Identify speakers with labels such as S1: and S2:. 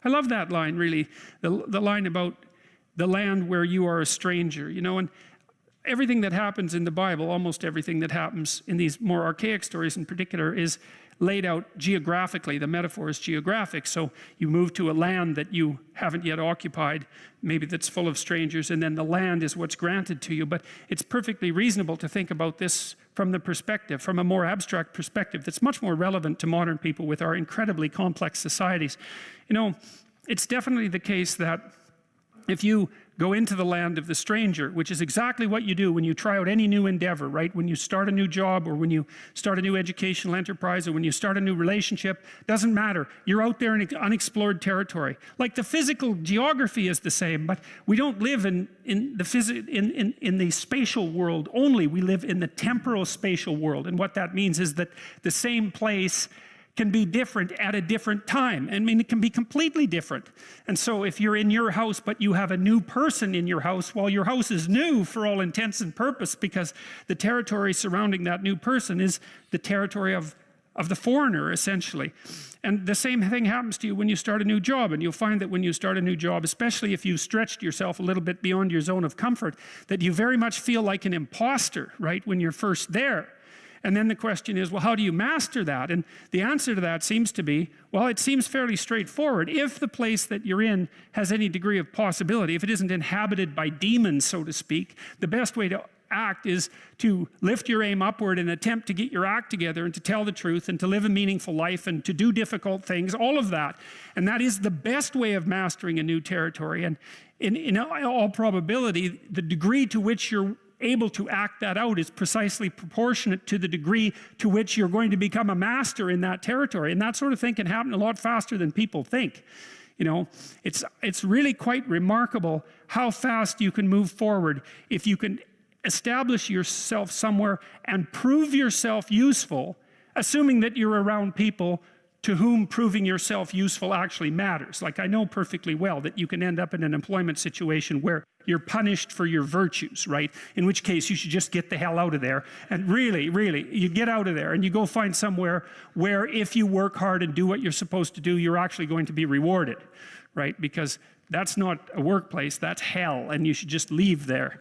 S1: I love that line, really, the line about the land where you are a stranger, you know. And everything that happens in the Bible, almost everything that happens in these more archaic stories in particular, is laid out geographically. The metaphor is geographic. So you move to a land that you haven't yet occupied, maybe that's full of strangers, and then the land is what's granted to you. But it's perfectly reasonable to think about this from the perspective, from a more abstract perspective, that's much more relevant to modern people with our incredibly complex societies. You know, it's definitely the case that if you go into the land of the stranger, which is exactly what you do when you try out any new endeavor, right? When you start a new job, or when you start a new educational enterprise, or when you start a new relationship, doesn't matter. You're out there in unexplored territory. Like, the physical geography is the same, but we don't live in the spatial world only. We live in the temporal spatial world. And what that means is that the same place can be different at a different time. I mean, it can be completely different. And so if you're in your house, but you have a new person in your house, well, your house is new for all intents and purpose, because the territory surrounding that new person is the territory of the foreigner, essentially. And the same thing happens to you when you start a new job. And you'll find that when you start a new job, especially if you've stretched yourself a little bit beyond your zone of comfort, that you very much feel like an imposter, right, when you're first there. And then the question is, well, how do you master that? And the answer to that seems to be, well, it seems fairly straightforward. If the place that you're in has any degree of possibility, if it isn't inhabited by demons, so to speak, the best way to act is to lift your aim upward and attempt to get your act together, and to tell the truth, and to live a meaningful life, and to do difficult things, all of that. And that is the best way of mastering a new territory. And in all probability, the degree to which you're able to act that out is precisely proportionate to the degree to which you're going to become a master in that territory. And that sort of thing can happen a lot faster than people think. You know, it's really quite remarkable how fast you can move forward if you can establish yourself somewhere and prove yourself useful, assuming that you're around people to whom proving yourself useful actually matters. Like, I know perfectly well that you can end up in an employment situation where you're punished for your virtues, right? In which case you should just get the hell out of there. And really, you get out of there and you go find somewhere where, if you work hard and do what you're supposed to do, you're actually going to be rewarded, right? Because that's not a workplace, that's hell, and you should just leave there.